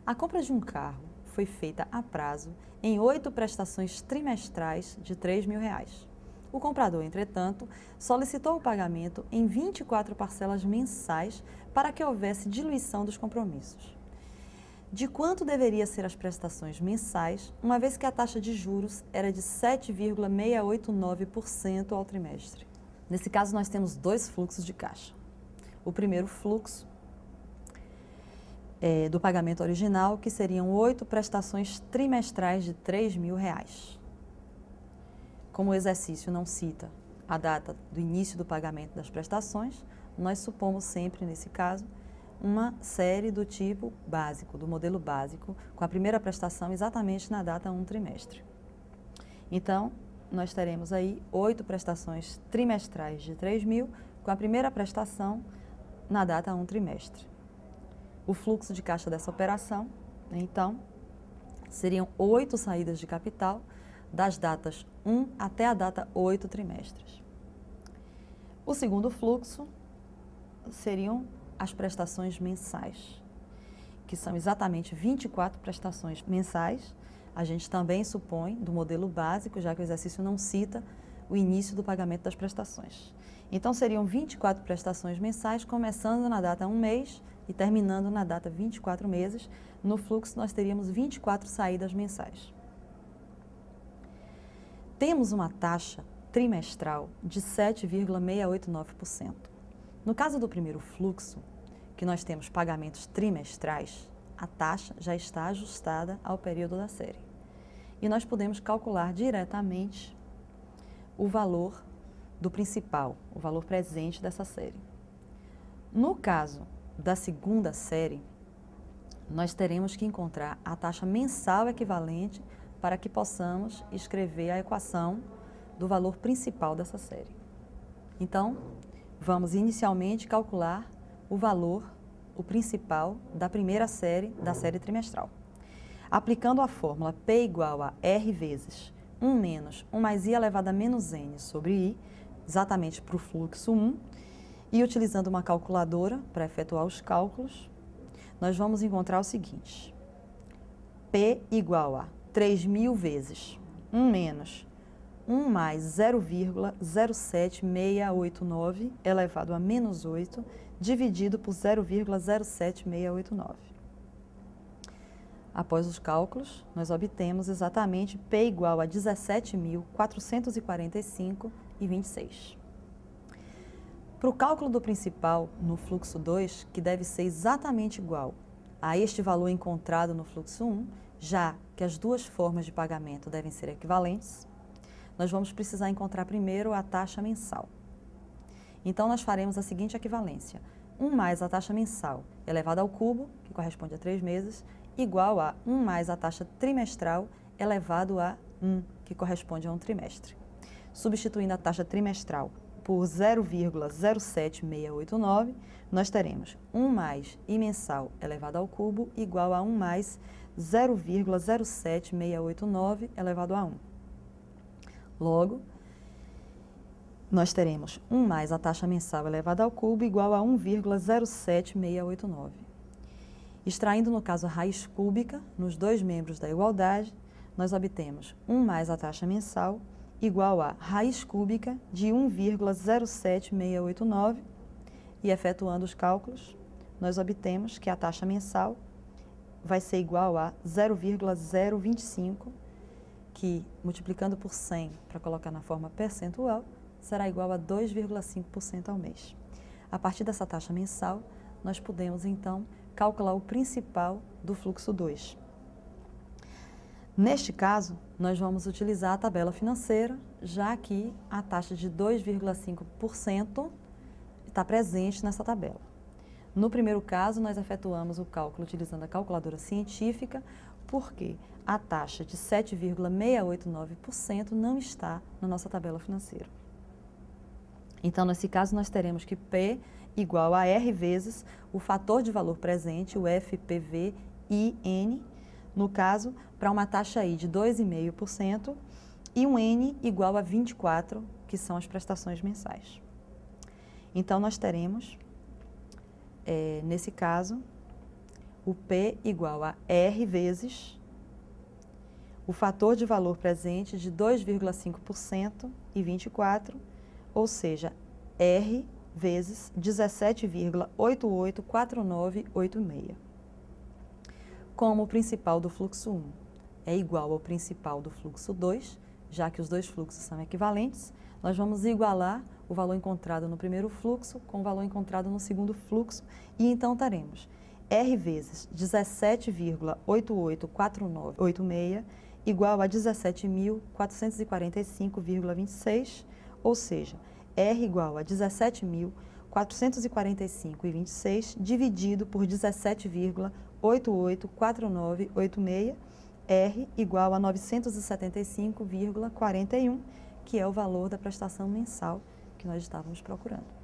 A compra de um carro foi feita a prazo em 8 prestações trimestrais de R$ 3.000. O comprador, entretanto, solicitou o pagamento em 24 parcelas mensais para que houvesse diluição dos compromissos. De quanto deveriam ser as prestações mensais, uma vez que a taxa de juros era de 7,689% ao trimestre? Nesse caso, nós temos dois fluxos de caixa. O primeiro fluxo do pagamento original, que seriam 8 prestações trimestrais de R$ 3.000. Como o exercício não cita a data do início do pagamento das prestações, nós supomos sempre, nesse caso, uma série do tipo básico, do modelo básico, com a primeira prestação exatamente na data 1 trimestre. Então, nós teremos aí 8 prestações trimestrais de 3.000, com a primeira prestação na data 1 trimestre. O fluxo de caixa dessa operação, então, seriam 8 saídas de capital das datas 1 até a data 8 trimestres. O segundo fluxo seriam as prestações mensais, que são exatamente 24 prestações mensais. A gente também supõe do modelo básico, já que o exercício não cita o início do pagamento das prestações. Então, seriam 24 prestações mensais, começando na data 1 mês e terminando na data 24 meses. No fluxo, nós teríamos 24 saídas mensais. Temos uma taxa trimestral de 7,689%. No caso do primeiro fluxo, que nós temos pagamentos trimestrais, a taxa já está ajustada ao período da série. E nós podemos calcular diretamente o valor do principal, o valor presente dessa série. No caso da segunda série, nós teremos que encontrar a taxa mensal equivalente para que possamos escrever a equação do valor principal dessa série. Então, vamos inicialmente calcular o valor, o principal, da primeira série, da série trimestral. Aplicando a fórmula P igual a R vezes 1 menos 1 mais I elevado a menos N sobre I, exatamente para o fluxo 1, e utilizando uma calculadora para efetuar os cálculos, nós vamos encontrar o seguinte: P igual a 3.000 vezes 1 menos 1 mais 0,07689 elevado a menos 8, dividido por 0,07689. Após os cálculos, nós obtemos exatamente P igual a 17.445,26. Para o cálculo do principal no fluxo 2, que deve ser exatamente igual a este valor encontrado no fluxo 1, já que as duas formas de pagamento devem ser equivalentes, nós vamos precisar encontrar primeiro a taxa mensal. Então, nós faremos a seguinte equivalência: 1 mais a taxa mensal elevado ao cubo, que corresponde a 3 meses, igual a 1 mais a taxa trimestral elevado a 1, que corresponde a um trimestre. Substituindo a taxa trimestral por 0,07689, nós teremos 1 mais I mensal elevado ao cubo igual a 1 mais 0,07689 elevado a 1. Logo, nós teremos 1 mais a taxa mensal elevada ao cubo igual a 1,07689. Extraindo, no caso, a raiz cúbica nos dois membros da igualdade, nós obtemos 1 mais a taxa mensal igual a raiz cúbica de 1,07689 e, efetuando os cálculos, nós obtemos que a taxa mensal vai ser igual a 0,025, que, multiplicando por 100 para colocar na forma percentual, será igual a 2,5% ao mês. A partir dessa taxa mensal, nós podemos, então, calcular o principal do fluxo 2. Neste caso, nós vamos utilizar a tabela financeira, já que a taxa de 2,5% está presente nessa tabela. No primeiro caso, nós efetuamos o cálculo utilizando a calculadora científica, porque a taxa de 7,689% não está na nossa tabela financeira. Então, nesse caso, nós teremos que P igual a R vezes o fator de valor presente, o FPV IN, no caso, para uma taxa I de 2,5% e um N igual a 24, que são as prestações mensais. Então, nós teremos, nesse caso, o P igual a R vezes o fator de valor presente de 2,5% e 24, ou seja, R vezes 17,884986. Como o principal do fluxo 1 é igual ao principal do fluxo 2, já que os dois fluxos são equivalentes, nós vamos igualar o valor encontrado no primeiro fluxo com o valor encontrado no segundo fluxo, e então teremos R vezes 17,884986 igual a 17.445,26, ou seja, R igual a 17.445,26 dividido por 17,884986, R igual a 975,41, que é o valor da prestação mensal que nós estávamos procurando.